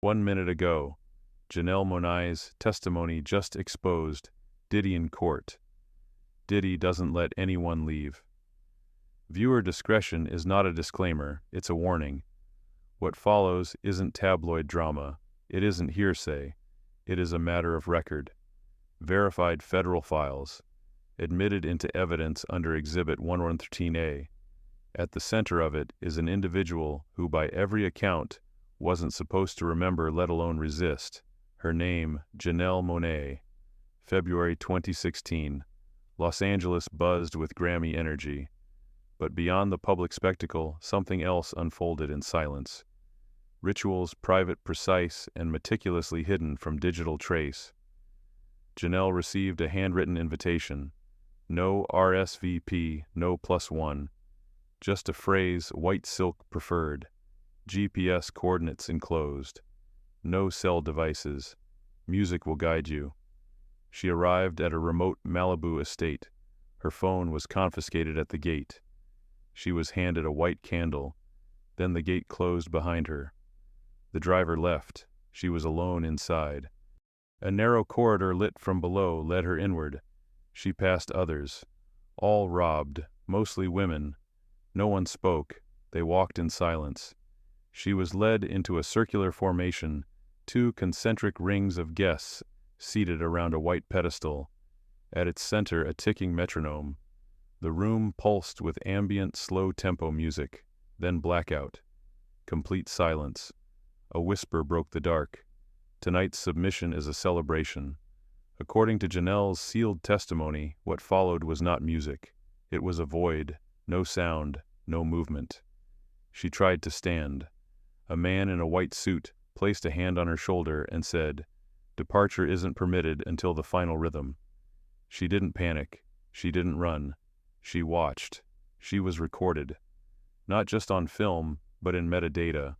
1 minute ago, Janelle Monáe's testimony just exposed Diddy in court. Diddy doesn't let anyone leave. Viewer discretion is not a disclaimer, it's a warning. What follows isn't tabloid drama, it isn't hearsay, it is a matter of record. Verified federal files, admitted into evidence under Exhibit 113A. At the center of it is an individual who, by every account, wasn't supposed to remember, let alone resist. Her name, Janelle Monáe. February 2016. Los Angeles buzzed with Grammy energy. But beyond the public spectacle, something else unfolded in silence. Rituals private, precise, and meticulously hidden from digital trace. Janelle received a handwritten invitation. No RSVP, no +1. Just a phrase, white silk preferred. GPS coordinates enclosed. No cell devices. Music will guide you. She arrived at a remote Malibu estate. Her phone was confiscated at the gate. She was handed a white candle. Then the gate closed behind her. The driver left. She was alone inside. A narrow corridor lit from below led her inward. She passed others. All robbed, mostly women. No one spoke. They walked in silence. She was led into a circular formation, 2 concentric rings of guests seated around a white pedestal. At its center, a ticking metronome. The room pulsed with ambient, slow-tempo music, then blackout. Complete silence. A whisper broke the dark. Tonight's submission is a celebration. According to Janelle's sealed testimony, what followed was not music. It was a void, no sound, no movement. She tried to stand. A man in a white suit placed a hand on her shoulder and said, "Departure isn't permitted until the final rhythm." She didn't panic. She didn't run. She watched. She was recorded. Not just on film, but in metadata.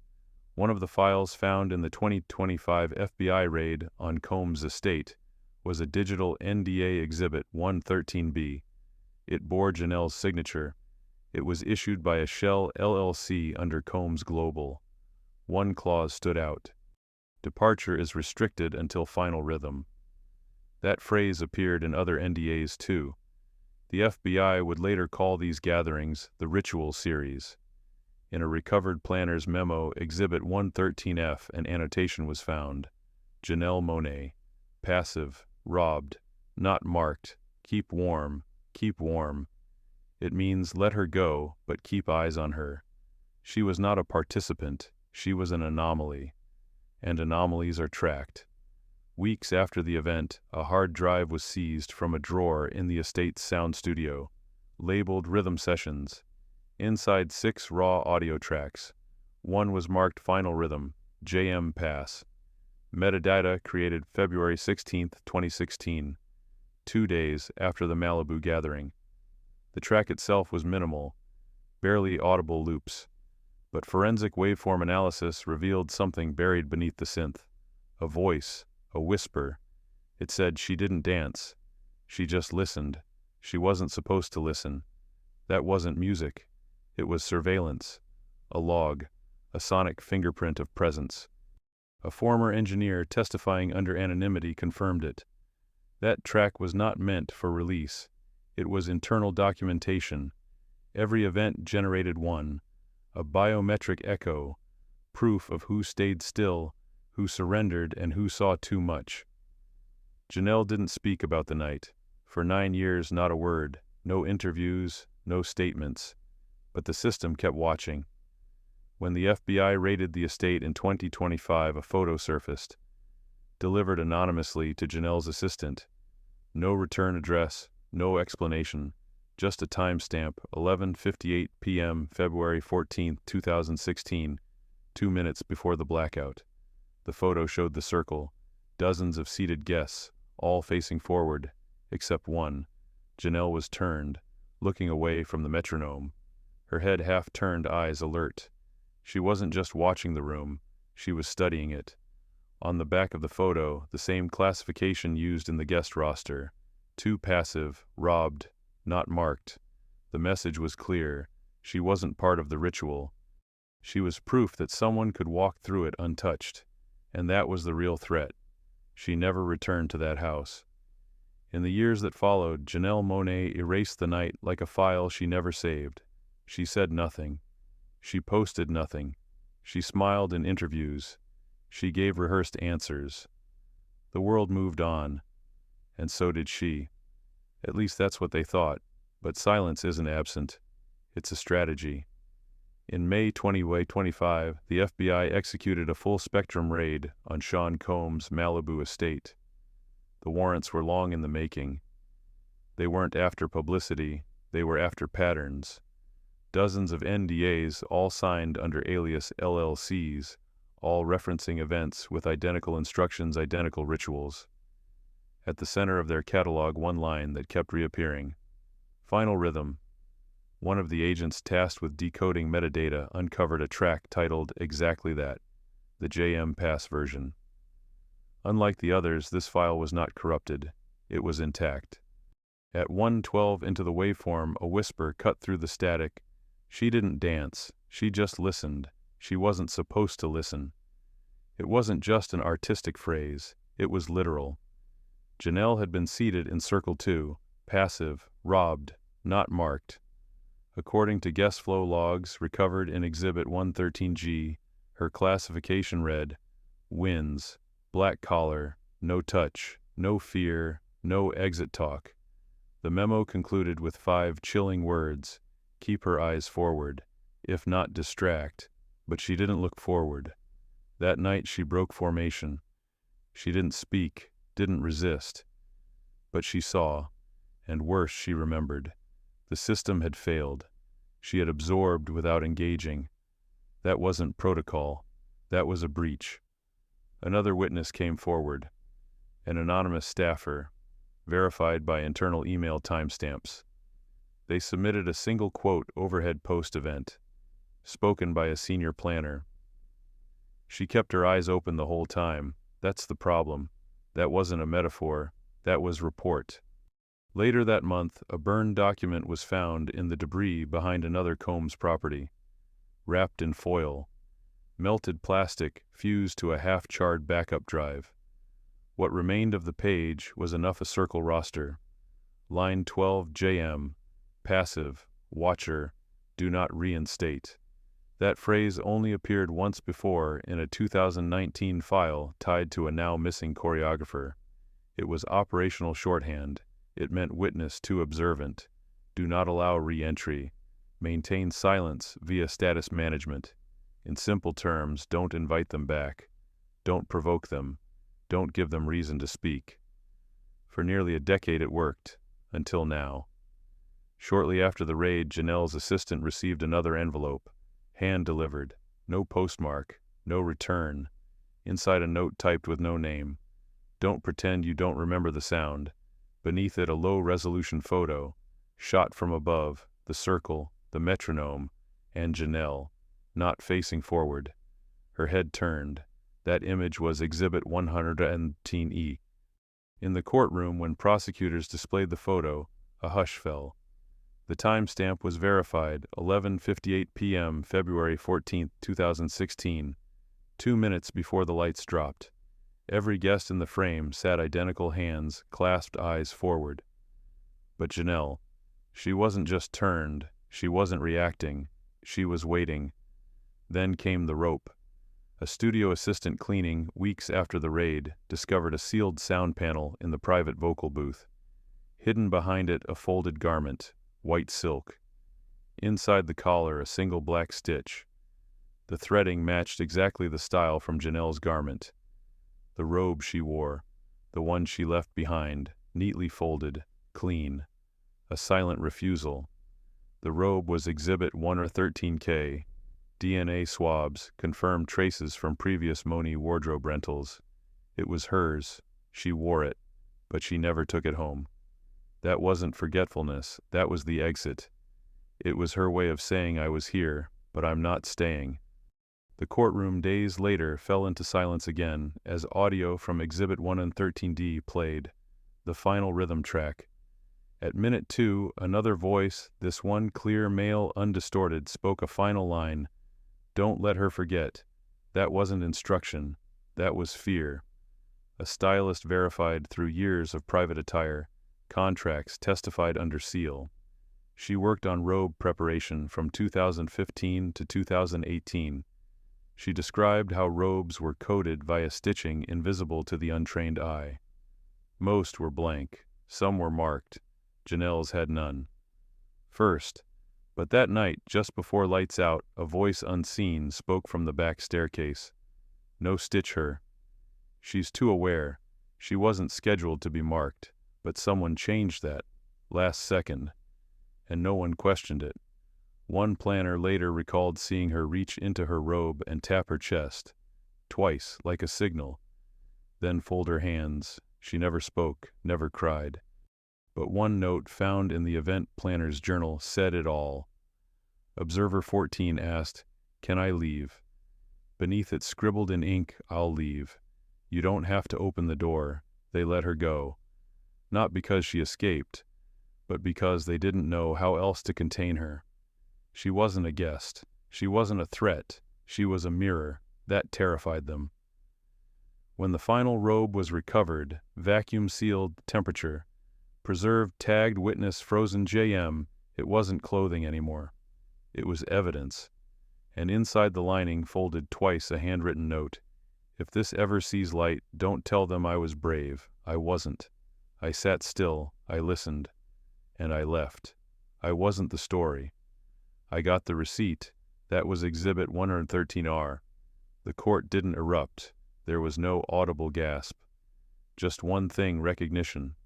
One of the files found in the 2025 FBI raid on Combs' estate was a digital NDA Exhibit 113B. It bore Janelle's signature. It was issued by a Shell LLC under Combs Global. One clause stood out. Departure is restricted until final rhythm. That phrase appeared in other NDAs too. The FBI would later call these gatherings the Ritual Series. In a recovered planner's memo, Exhibit 113F, an annotation was found. Janelle Monáe. Passive. Robbed. Not marked. Keep warm. Keep warm. It means let her go, but keep eyes on her. She was not a participant. She was an anomaly. And anomalies are tracked. Weeks after the event, a hard drive was seized from a drawer in the estate's sound studio, labeled Rhythm Sessions. Inside 6 raw audio tracks. One was marked Final Rhythm, JM Pass. Metadata created February 16, 2016, 2 days after the Malibu gathering. The track itself was minimal, barely audible loops. But forensic waveform analysis revealed something buried beneath the synth. A voice, a whisper. It said she didn't dance. She just listened. She wasn't supposed to listen. That wasn't music. It was surveillance. A log. A sonic fingerprint of presence. A former engineer testifying under anonymity confirmed it. That track was not meant for release. It was internal documentation. Every event generated one. A biometric echo, proof of who stayed still, who surrendered, and who saw too much. Janelle didn't speak about the night. For 9 years, not a word, no interviews, no statements. But the system kept watching. When the FBI raided the estate in 2025, a photo surfaced, delivered anonymously to Janelle's assistant. No return address, no explanation. Just a timestamp, 11:58 p.m., February 14, 2016, 2 minutes before the blackout. The photo showed the circle, dozens of seated guests, all facing forward, except one. Janelle was turned, looking away from the metronome, her head half-turned, eyes alert. She wasn't just watching the room, she was studying it. On the back of the photo, the same classification used in the guest roster. Too passive, robbed, not marked. The message was clear. She wasn't part of the ritual. She was proof that someone could walk through it untouched. And that was the real threat. She never returned to that house. In the years that followed, Janelle Monáe erased the night like a file she never saved. She said nothing. She posted nothing. She smiled in interviews. She gave rehearsed answers. The world moved on, and so did she. At least that's what they thought. But silence isn't absent. It's a strategy. In May 2025, the FBI executed a full-spectrum raid on Sean Combs' Malibu estate. The warrants were long in the making. They weren't after publicity, they were after patterns. Dozens of NDAs, all signed under alias LLCs, all referencing events with identical instructions, identical rituals. At the center of their catalog, one line that kept reappearing. Final rhythm. One of the agents tasked with decoding metadata uncovered a track titled exactly that, the JM Pass version. Unlike the others, this file was not corrupted. It was intact. At 1:12 into the waveform, a whisper cut through the static. She didn't dance. She just listened. She wasn't supposed to listen. It wasn't just an artistic phrase. It was literal. Janelle had been seated in Circle 2, passive, robbed, not marked. According to guest flow logs recovered in Exhibit 113G, her classification read, wins, black collar, no touch, no fear, no exit talk. The memo concluded with 5 chilling words, keep her eyes forward, if not distract, but she didn't look forward. That night she broke formation. She didn't speak, didn't resist. But she saw, and worse, she remembered. The system had failed. She had absorbed without engaging. That wasn't protocol. That was a breach. Another witness came forward. An anonymous staffer, verified by internal email timestamps. They submitted a single quote overhead post-event, spoken by a senior planner. She kept her eyes open the whole time. That's the problem. That wasn't a metaphor. That was report. Later that month, a burned document was found in the debris behind another Combs property. Wrapped in foil. Melted plastic fused to a half-charred backup drive. What remained of the page was enough a circle roster. Line 12 JM, passive, watcher, do not reinstate. That phrase only appeared once before in a 2019 file tied to a now-missing choreographer. It was operational shorthand. It meant witness too observant. Do not allow re-entry. Maintain silence via status management. In simple terms, don't invite them back. Don't provoke them. Don't give them reason to speak. For nearly a decade it worked, until now. Shortly after the raid, Janelle's assistant received another envelope, hand-delivered, no postmark, no return. Inside a note typed with no name. Don't pretend you don't remember the sound. Beneath it a low-resolution photo, shot from above, the circle, the metronome, and Janelle, not facing forward. Her head turned. That image was Exhibit 110E. In the courtroom, when prosecutors displayed the photo, a hush fell. The timestamp was verified, 11:58 p.m., February 14, 2016, 2 minutes before the lights dropped. Every guest in the frame sat identical hands, clasped eyes forward. But Janelle, she wasn't just turned, she wasn't reacting, she was waiting. Then came the rope. A studio assistant cleaning, weeks after the raid, discovered a sealed sound panel in the private vocal booth. Hidden behind it a folded garment, white silk. Inside the collar a single black stitch. The threading matched exactly the style from Janelle's garment. The robe she wore, the one she left behind, neatly folded, clean. A silent refusal. The robe was Exhibit 113K. DNA swabs confirmed traces from previous Monáe wardrobe rentals. It was hers. She wore it, but she never took it home. That wasn't forgetfulness, that was the exit. It was her way of saying I was here, but I'm not staying. The courtroom days later fell into silence again as audio from Exhibit 113D played, the final rhythm track. At minute 2, another voice, this one clear male undistorted, spoke a final line. Don't let her forget. That wasn't instruction. That was fear. A stylist verified through years of private attire, contracts testified under seal. She worked on robe preparation from 2015 to 2018. She described how robes were coded via stitching invisible to the untrained eye. Most were blank, some were marked. Janelle's had none. First, but that night, just before lights out, a voice unseen spoke from the back staircase. No stitch her. She's too aware. She wasn't scheduled to be marked, but someone changed that, last second, and no one questioned it. One planner later recalled seeing her reach into her robe and tap her chest, twice, like a signal, then fold her hands. She never spoke, never cried. But one note found in the event planner's journal said it all. Observer 14 asked, "Can I leave?" Beneath it scribbled in ink, "I'll leave. You don't have to open the door." They let her go. Not because she escaped, but because they didn't know how else to contain her. She wasn't a guest. She wasn't a threat. She was a mirror. That terrified them. When the final robe was recovered, vacuum-sealed, temperature, preserved, tagged, witness, frozen JM, it wasn't clothing anymore. It was evidence. And inside the lining folded twice a handwritten note. "If this ever sees light, don't tell them I was brave. I wasn't. I sat still, I listened, and I left. I wasn't the story. I got the receipt. That was Exhibit 113R. The court didn't erupt. There was no audible gasp. Just one thing, recognition.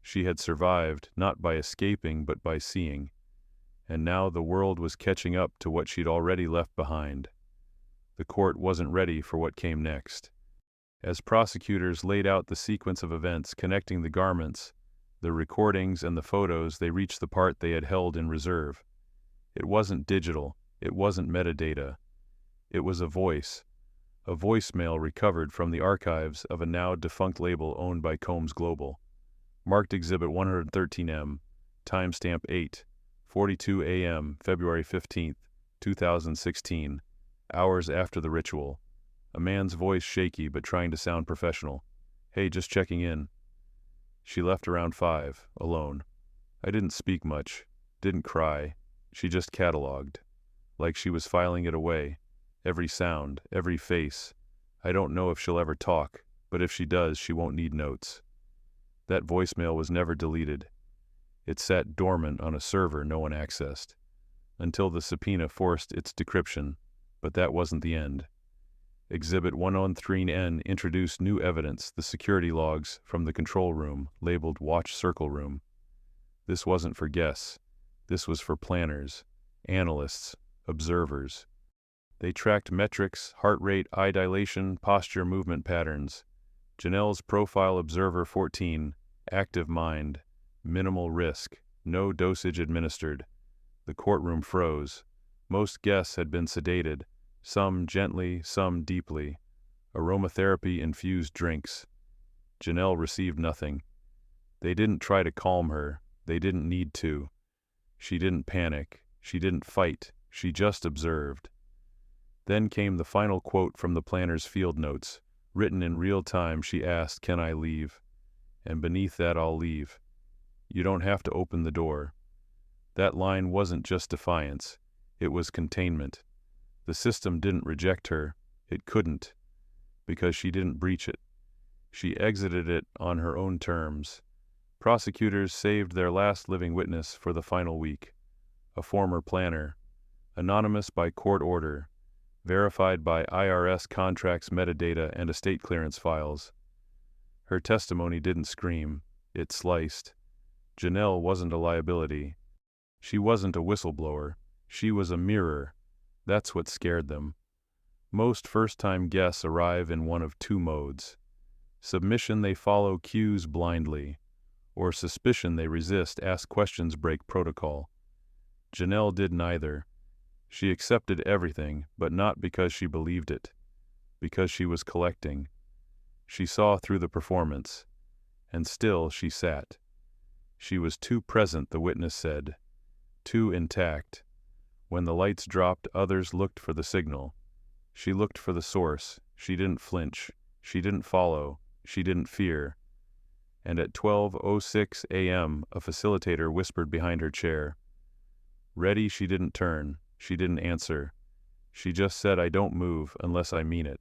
She had survived, not by escaping, but by seeing. And now the world was catching up to what she'd already left behind. The court wasn't ready for what came next. As prosecutors laid out the sequence of events connecting the garments, the recordings, and the photos, they reached the part they had held in reserve. It wasn't digital. It wasn't metadata. It was a voicemail recovered from the archives of a now defunct label owned by Combs Global. Marked Exhibit 113M, timestamp 8:42 a.m., February 15, 2016, hours after the ritual. A man's voice shaky but trying to sound professional. "Hey, just checking in." She left around 5, alone. I didn't speak much, didn't cry. She just cataloged, like she was filing it away. Every sound, every face. I don't know if she'll ever talk, but if she does, she won't need notes. That voicemail was never deleted. It sat dormant on a server no one accessed, until the subpoena forced its decryption, but that wasn't the end. Exhibit 113N introduced new evidence, the security logs from the control room, labeled Watch Circle Room. This wasn't for guests. This was for planners, analysts, observers. They tracked metrics, heart rate, eye dilation, posture, movement patterns. Janelle's profile, Observer 14, active mind, minimal risk, no dosage administered. The courtroom froze. Most guests had been sedated, some gently, some deeply. Aromatherapy-infused drinks. Janelle received nothing. They didn't try to calm her. They didn't need to. She didn't panic. She didn't fight. She just observed. Then came the final quote from the planner's field notes. Written in real time, she asked, "Can I leave?" And beneath that, "I'll leave. You don't have to open the door." That line wasn't just defiance. It was containment. The system didn't reject her. It couldn't, because she didn't breach it. She exited it on her own terms. Prosecutors saved their last living witness for the final week. A former planner, anonymous by court order, verified by IRS contracts metadata and estate clearance files. Her testimony didn't scream. It sliced. Janelle wasn't a liability. She wasn't a whistleblower. She was a mirror. That's what scared them. Most first-time guests arrive in one of two modes. Submission, they follow cues blindly, or suspicion, they resist, ask questions, break protocol. Janelle did neither. She accepted everything, but not because she believed it, because she was collecting. She saw through the performance, and still she sat. She was too present, the witness said, too intact. When the lights dropped, others looked for the signal. She looked for the source. She didn't flinch. She didn't follow. She didn't fear. And at 12:06 a.m., a facilitator whispered behind her chair. Ready, she didn't turn. She didn't answer. She just said, "I don't move unless I mean it."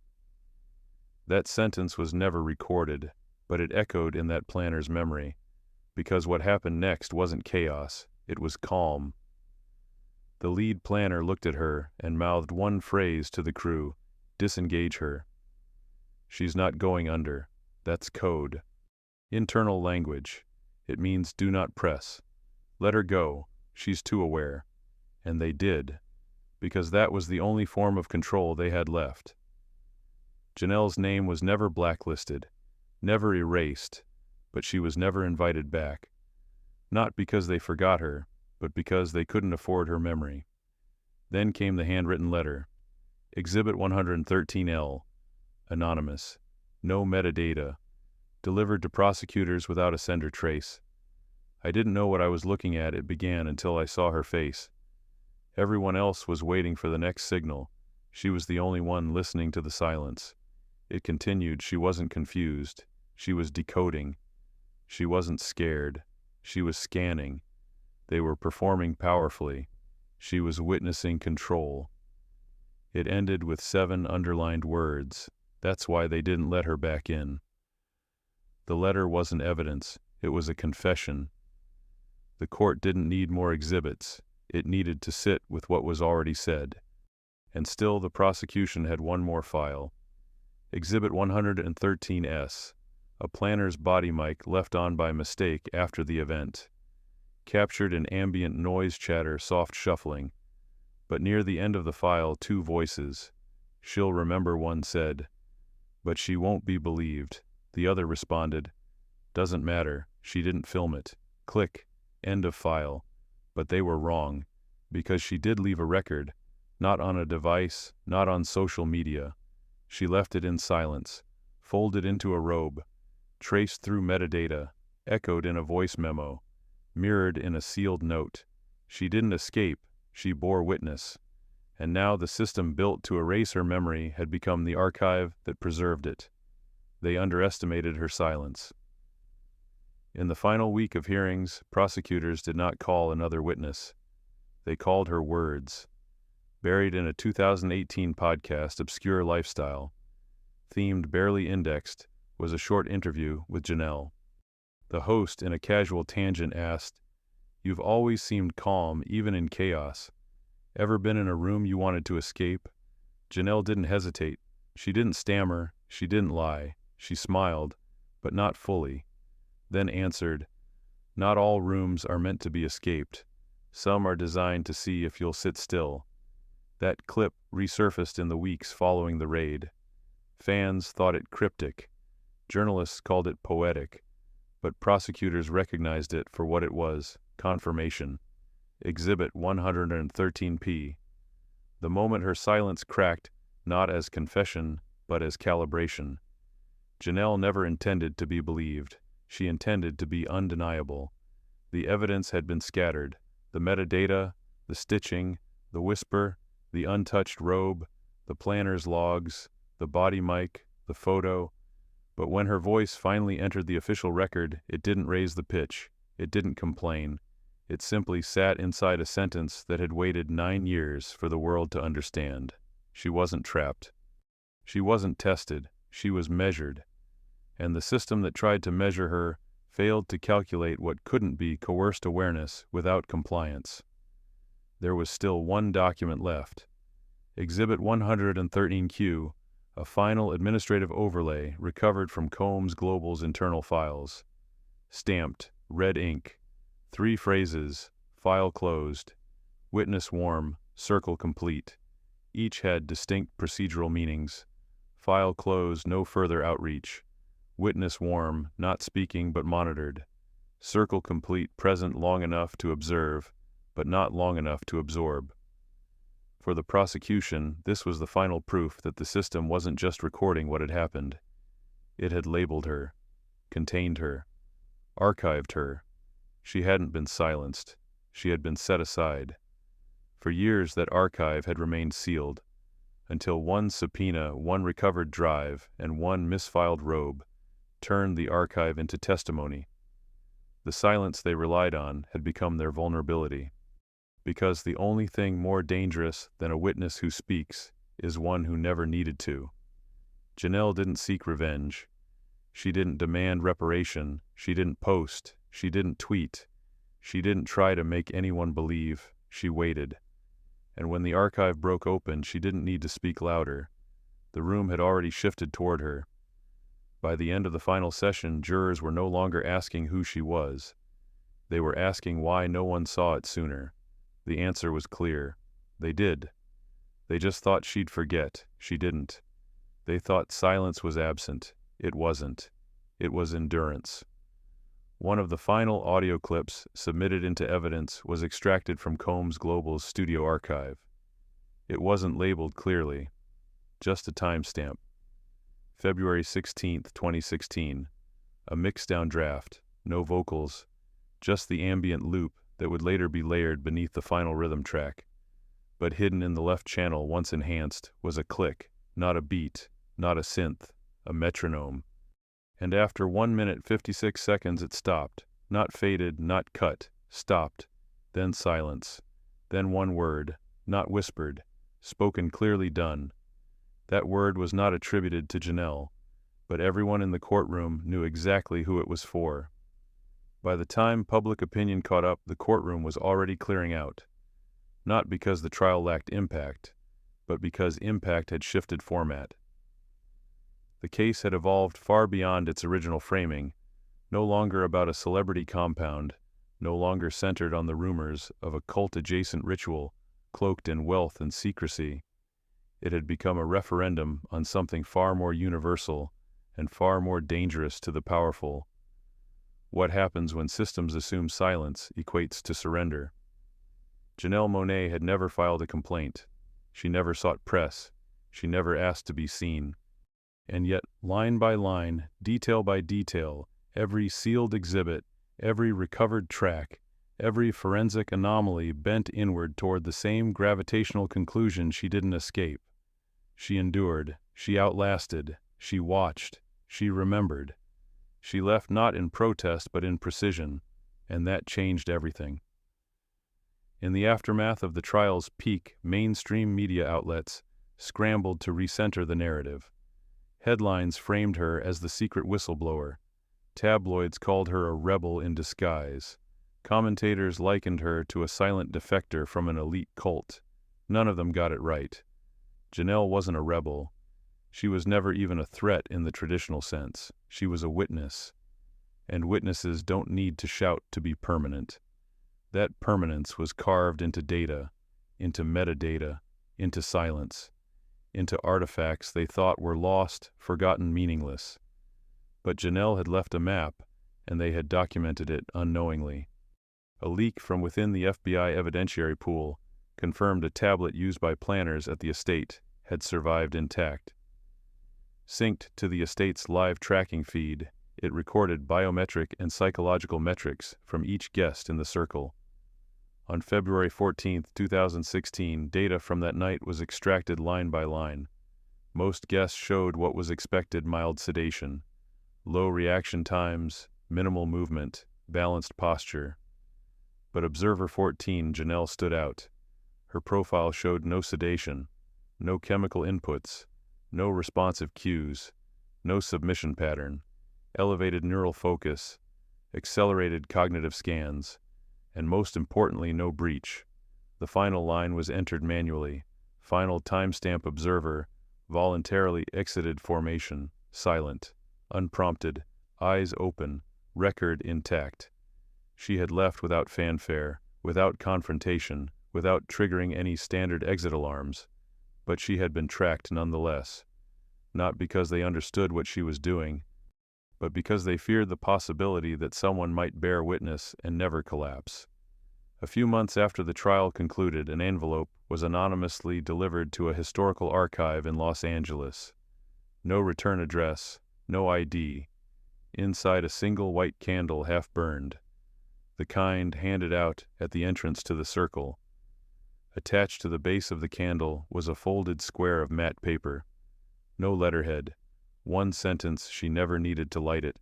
That sentence was never recorded, but it echoed in that planner's memory, because what happened next wasn't chaos, it was calm. The lead planner looked at her and mouthed one phrase to the crew: disengage her. She's not going under. That's code. Internal language. It means do not press. Let her go. She's too aware. And they did, because that was the only form of control they had left. Janelle's name was never blacklisted, never erased, but she was never invited back. Not because they forgot her, but because they couldn't afford her memory. Then came the handwritten letter. Exhibit 113L. Anonymous. No metadata. Delivered to prosecutors without a sender trace. I didn't know what I was looking at, it began, until I saw her face. Everyone else was waiting for the next signal. She was the only one listening to the silence. It continued. She wasn't confused. She was decoding. She wasn't scared. She was scanning. They were performing powerfully. She was witnessing control. It ended with 7 underlined words. That's why they didn't let her back in. The letter wasn't evidence. It was a confession. The court didn't need more exhibits. It needed to sit with what was already said. And still the prosecution had one more file. Exhibit 113S. A planner's body mic left on by mistake after the event. Captured in ambient noise chatter, soft shuffling. But near the end of the file, 2 voices. She'll remember, one said. But she won't be believed. The other responded. Doesn't matter. She didn't film it. Click. End of file. But they were wrong. Because she did leave a record. Not on a device, not on social media. She left it in silence. Folded into a robe. Traced through metadata. Echoed in a voice memo. Mirrored in a sealed note. She didn't escape. She bore witness. And now the system built to erase her memory had become the archive that preserved it. They underestimated her silence. In the final week of hearings, prosecutors did not call another witness. They called her words. Buried in a 2018 podcast, Obscure Lifestyle, themed barely indexed, was a short interview with Janelle. The host, in a casual tangent, asked, "You've always seemed calm, even in chaos. Ever been in a room you wanted to escape?" Janelle didn't hesitate. She didn't stammer. She didn't lie. She smiled, but not fully. Then answered, "Not all rooms are meant to be escaped. Some are designed to see if you'll sit still." That clip resurfaced in the weeks following the raid. Fans thought it cryptic. Journalists called it poetic. But prosecutors recognized it for what it was: confirmation. Exhibit 113P. The moment her silence cracked, not as confession, but as calibration. Janelle never intended to be believed. She intended to be undeniable. The evidence had been scattered. The metadata, the stitching, the whisper, the untouched robe, the planner's logs, the body mic, the photo. But when her voice finally entered the official record, it didn't raise the pitch. It didn't complain. It simply sat inside a sentence that had waited 9 years for the world to understand. She wasn't trapped. She wasn't tested. She was measured. And the system that tried to measure her failed to calculate what couldn't be coerced awareness without compliance. There was still one document left. Exhibit 113Q, a final administrative overlay recovered from Combs Global's internal files. Stamped, red ink. 3 phrases: file closed, witness warm, circle complete. Each had distinct procedural meanings. File closed, no further outreach. Witness warm, not speaking but monitored. Circle complete, present long enough to observe, but not long enough to absorb. For the prosecution, this was the final proof that the system wasn't just recording what had happened. It had labeled her, contained her, archived her. She hadn't been silenced. She had been set aside. For years that archive had remained sealed. until one subpoena, one recovered drive, and one misfiled robe turned the archive into testimony. The silence they relied on had become their vulnerability, because the only thing more dangerous than a witness who speaks is one who never needed to. Janelle didn't seek revenge. She didn't demand reparation. She didn't post. She didn't tweet. She didn't try to make anyone believe. She waited. And when the archive broke open, she didn't need to speak louder. The room had already shifted toward her. By the end of the final session, jurors were no longer asking who she was. They were asking why no one saw it sooner. The answer was clear. They did. They just thought she'd forget. She didn't. They thought silence was absent. It wasn't. It was endurance. One of the final audio clips submitted into evidence was extracted from Combs Global's studio archive. It wasn't labeled clearly, just a timestamp. February 16, 2016. A mixed-down draft, no vocals, just the ambient loop that would later be layered beneath the final rhythm track. But hidden in the left channel, once enhanced, was a click, not a beat, not a synth, a metronome. And after 1 minute 56 seconds it stopped, not faded, not cut, stopped, then silence, then one word, not whispered, spoken clearly, done. That word was not attributed to Janelle, but everyone in the courtroom knew exactly who it was for. By the time public opinion caught up, the courtroom was already clearing out, not because the trial lacked impact, but because impact had shifted format. The case had evolved far beyond its original framing, no longer about a celebrity compound, no longer centered on the rumors of a cult-adjacent ritual cloaked in wealth and secrecy. It had become a referendum on something far more universal and far more dangerous to the powerful. What happens when systems assume silence equates to surrender. Janelle Monáe had never filed a complaint. She never sought press. She never asked to be seen. And yet, line by line, detail by detail, every sealed exhibit, every recovered track, every forensic anomaly bent inward toward the same gravitational conclusion she didn't escape. She endured, she outlasted, she watched, she remembered. She left not in protest but in precision, and that changed everything. In the aftermath of the trial's peak, mainstream media outlets scrambled to recenter the narrative. Headlines framed her as the secret whistleblower. Tabloids called her a rebel in disguise. Commentators likened her to a silent defector from an elite cult. None of them got it right. Janelle wasn't a rebel. She was never even a threat in the traditional sense. She was a witness. And witnesses don't need to shout to be permanent. That permanence was carved into data, into metadata, into silence, into artifacts they thought were lost, forgotten, meaningless. But Janelle had left a map, and they had documented it unknowingly. A leak from within the FBI evidentiary pool confirmed a tablet used by planners at the estate had survived intact. Synced to the estate's live tracking feed, it recorded biometric and psychological metrics from each guest in the circle. On February 14, 2016, data from that night was extracted line by line. Most guests showed what was expected: mild sedation, low reaction times, minimal movement, balanced posture. But Observer 14, Janelle, stood out. Her profile showed no sedation, no chemical inputs, no responsive cues, no submission pattern, elevated neural focus, accelerated cognitive scans, and most importantly, no breach. The final line was entered manually. Final timestamp: observer voluntarily exited formation, silent, unprompted, eyes open, record intact. She had left without fanfare, without confrontation, without triggering any standard exit alarms, but she had been tracked nonetheless. Not because they understood what she was doing, but because they feared the possibility that someone might bear witness and never collapse. A few months after the trial concluded, an envelope was anonymously delivered to a historical archive in Los Angeles. No return address, no ID. Inside, a single white candle half burned, the kind handed out at the entrance to the circle. Attached to the base of the candle was a folded square of matte paper. No letterhead. One sentence she never needed to light it.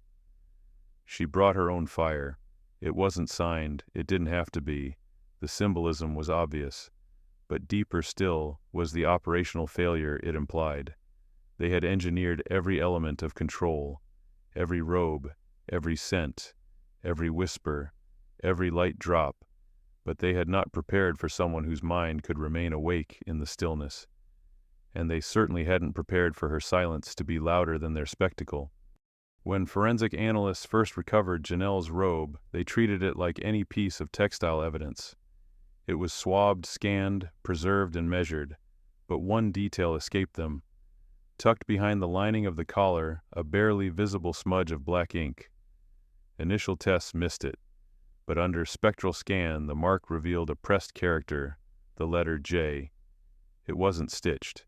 She brought her own fire. It wasn't signed, it didn't have to be. The symbolism was obvious. But deeper still was the operational failure it implied. They had engineered every element of control, every robe, every scent, every whisper, every light drop, but they had not prepared for someone whose mind could remain awake in the stillness. And they certainly hadn't prepared for her silence to be louder than their spectacle. When forensic analysts first recovered Janelle's robe, they treated it like any piece of textile evidence. It was swabbed, scanned, preserved, and measured, but one detail escaped them. Tucked behind the lining of the collar, a barely visible smudge of black ink. Initial tests missed it, but under spectral scan the mark revealed a pressed character, the letter J. It wasn't stitched.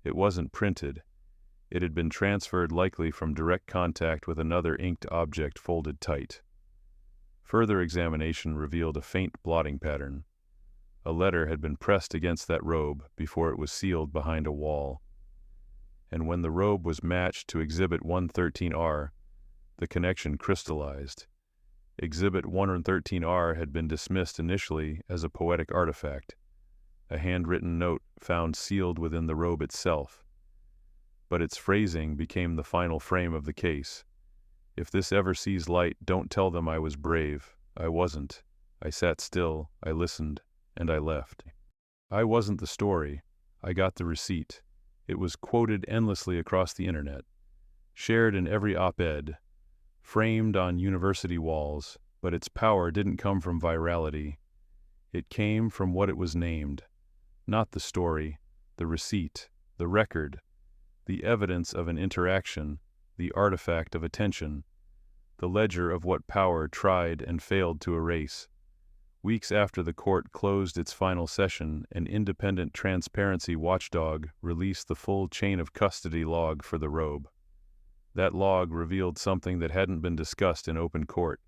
It wasn't printed. It had been transferred likely from direct contact with another inked object folded tight. Further examination revealed a faint blotting pattern. A letter had been pressed against that robe before it was sealed behind a wall. And when the robe was matched to Exhibit 113R, the connection crystallized. Exhibit 113R had been dismissed initially as a poetic artifact, a handwritten note found sealed within the robe itself. But its phrasing became the final frame of the case. If this ever sees light, don't tell them I was brave. I wasn't. I sat still, I listened, and I left. I wasn't the story. I got the receipt. It was quoted endlessly across the internet, shared in every op-ed, framed on university walls, but its power didn't come from virality. It came from what it was named. Not the story, the receipt, the record, the evidence of an interaction, the artifact of attention, the ledger of what power tried and failed to erase. Weeks after the court closed its final session, an independent transparency watchdog released the full chain of custody log for the robe. That log revealed something that hadn't been discussed in open court.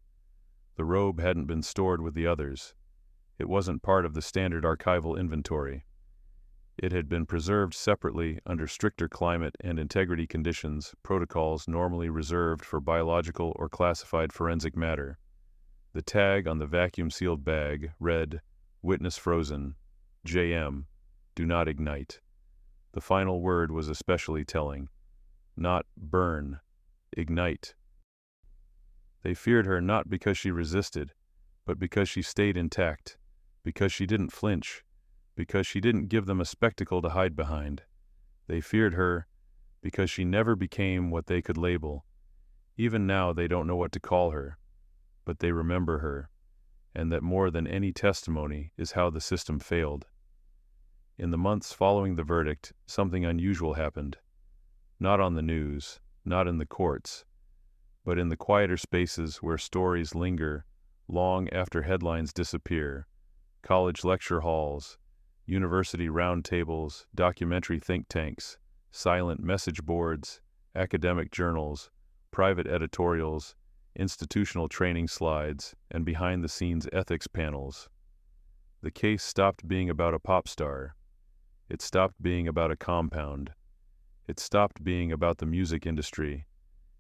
The robe hadn't been stored with the others. It wasn't part of the standard archival inventory. It had been preserved separately under stricter climate and integrity conditions, protocols normally reserved for biological or classified forensic matter. The tag on the vacuum-sealed bag read, "Witness frozen, JM, do not ignite." The final word was especially telling. Not burn, ignite. They feared her not because she resisted, but because she stayed intact, because she didn't flinch, because she didn't give them a spectacle to hide behind. They feared her because she never became what they could label. Even now they don't know what to call her, but they remember her, and that more than any testimony is how the system failed. In the months following the verdict, something unusual happened. Not on the news, not in the courts, but in the quieter spaces where stories linger long after headlines disappear. College lecture halls, university roundtables, documentary think tanks, silent message boards, academic journals, private editorials, institutional training slides, and behind-the-scenes ethics panels. The case stopped being about a pop star. It stopped being about a compound. It stopped being about the music industry.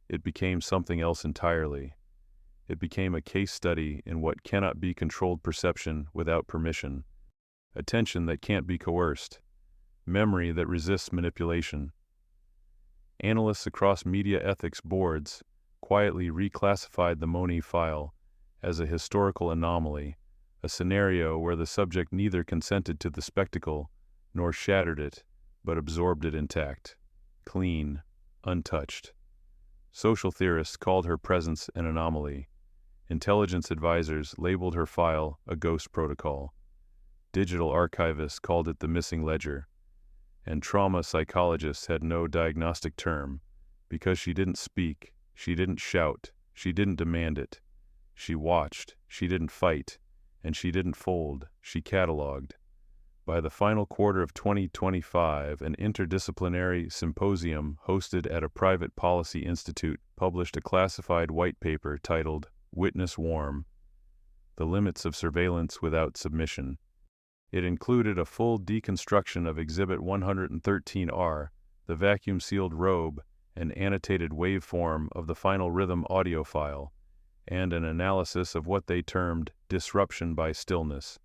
It became something else entirely. It became a case study in what cannot be controlled perception without permission, attention that can't be coerced, memory that resists manipulation. Analysts across media ethics boards quietly reclassified the Monáe file as a historical anomaly, a scenario where the subject neither consented to the spectacle nor shattered it, but absorbed it intact, clean, untouched. Social theorists called her presence an anomaly. Intelligence advisors labeled her file a ghost protocol. Digital archivists called it the missing ledger. And trauma psychologists had no diagnostic term, because she didn't speak, she didn't shout, she didn't demand it. She watched, she didn't fight, and she didn't fold, she cataloged. By the final quarter of 2025, an interdisciplinary symposium hosted at a private policy institute published a classified white paper titled "Witness Warm: The Limits of Surveillance Without Submission." It included a full deconstruction of Exhibit 113R, the vacuum-sealed robe, an annotated waveform of the final rhythm audio file, and an analysis of what they termed disruption by stillness.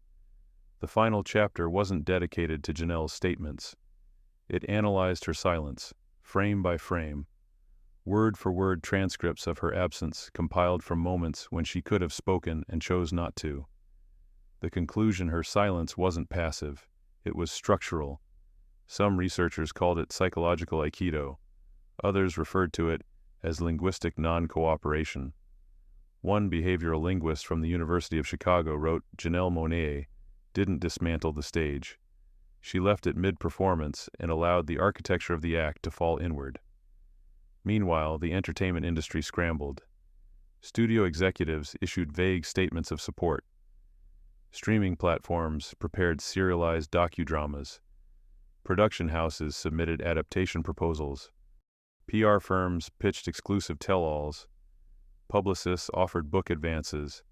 The final chapter wasn't dedicated to Janelle's statements. It analyzed her silence, frame by frame, word-for-word transcripts of her absence compiled from moments when she could have spoken and chose not to. The conclusion: her silence wasn't passive, it was structural. Some researchers called it psychological aikido. Others referred to it as linguistic non-cooperation. One behavioral linguist from the University of Chicago wrote, Janelle Monáe didn't dismantle the stage. She left it mid-performance and allowed the architecture of the act to fall inward. Meanwhile, the entertainment industry scrambled. Studio executives issued vague statements of support. Streaming platforms prepared serialized docudramas. Production houses submitted adaptation proposals. PR firms pitched exclusive tell-alls. Publicists offered book advances.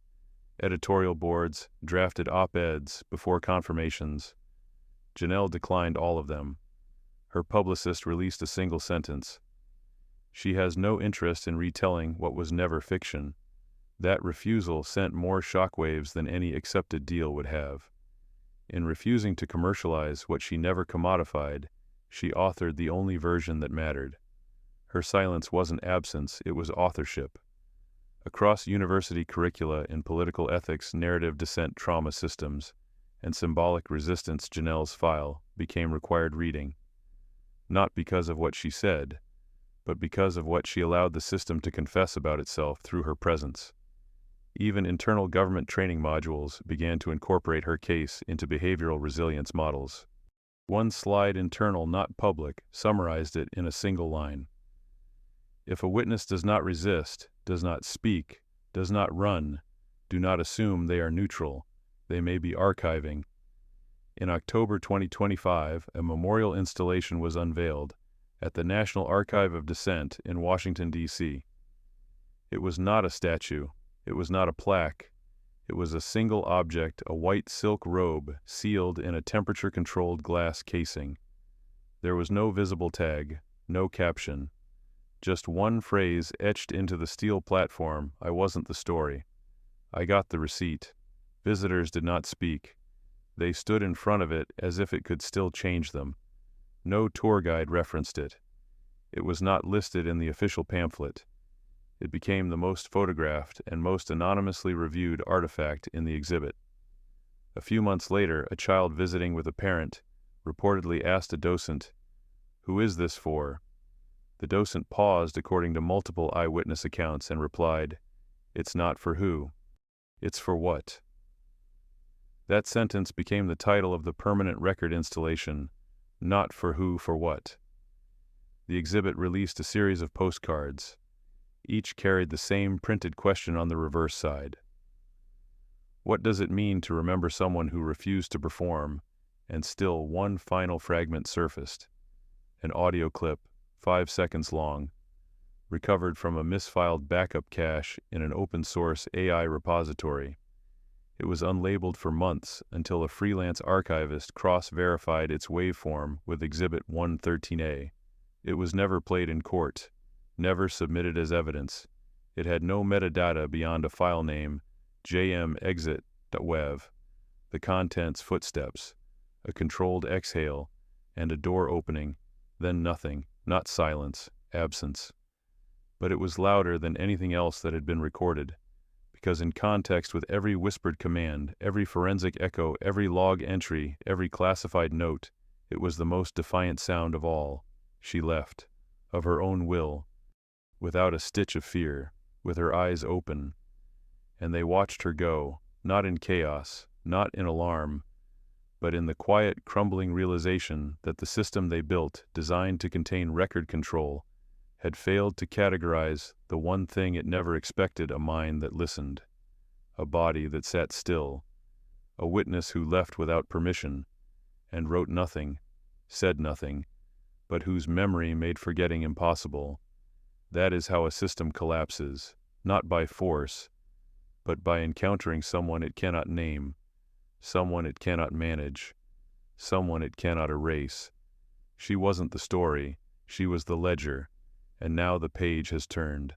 Editorial boards drafted op-eds before confirmations. Janelle declined all of them. Her publicist released a single sentence: "She has no interest in retelling what was never fiction." That refusal sent more shockwaves than any accepted deal would have. In refusing to commercialize what she never commodified, she authored the only version that mattered. Her silence wasn't absence, it was authorship. Across university curricula in political ethics, narrative dissent, trauma systems, and symbolic resistance, Janelle's file became required reading. Not because of what she said, but because of what she allowed the system to confess about itself through her presence. Even internal government training modules began to incorporate her case into behavioral resilience models. One slide, internal, not public, summarized it in a single line. If a witness does not resist, does not speak, does not run, do not assume they are neutral. They may be archiving. In October 2025, a memorial installation was unveiled at the National Archive of Dissent in Washington, D.C. It was not a statue. It was not a plaque. It was a single object, a white silk robe sealed in a temperature-controlled glass casing. There was no visible tag, no caption. Just one phrase etched into the steel platform: "I wasn't the story. I got the receipt." Visitors did not speak. They stood in front of it as if it could still change them. No tour guide referenced it. It was not listed in the official pamphlet. It became the most photographed and most anonymously reviewed artifact in the exhibit. A few months later, a child visiting with a parent reportedly asked a docent, "Who is this for?" The docent paused according to multiple eyewitness accounts and replied, "It's not for who. It's for what." That sentence became the title of the permanent record installation, "Not for who, for what." The exhibit released a series of postcards. Each carried the same printed question on the reverse side. What does it mean to remember someone who refused to perform, and still one final fragment surfaced? An audio clip, 5 seconds long, recovered from a misfiled backup cache in an open-source AI repository. It was unlabeled for months until a freelance archivist cross-verified its waveform with Exhibit 113A. It was never played in court, never submitted as evidence. It had no metadata beyond a file name, jmexit.wev, the contents: footsteps, a controlled exhale, and a door opening, then nothing, not silence, absence. But it was louder than anything else that had been recorded, because in context with every whispered command, every forensic echo, every log entry, every classified note, it was the most defiant sound of all. She left, of her own will, without a stitch of fear, with her eyes open. And they watched her go, not in chaos, not in alarm, but in the quiet, crumbling realization that the system they built, designed to contain record control, had failed to categorize the one thing it never expected: a mind that listened, a body that sat still, a witness who left without permission, and wrote nothing, said nothing, but whose memory made forgetting impossible. That is how a system collapses, not by force, but by encountering someone it cannot name, someone it cannot manage, someone it cannot erase. She wasn't the story, she was the ledger, and now the page has turned.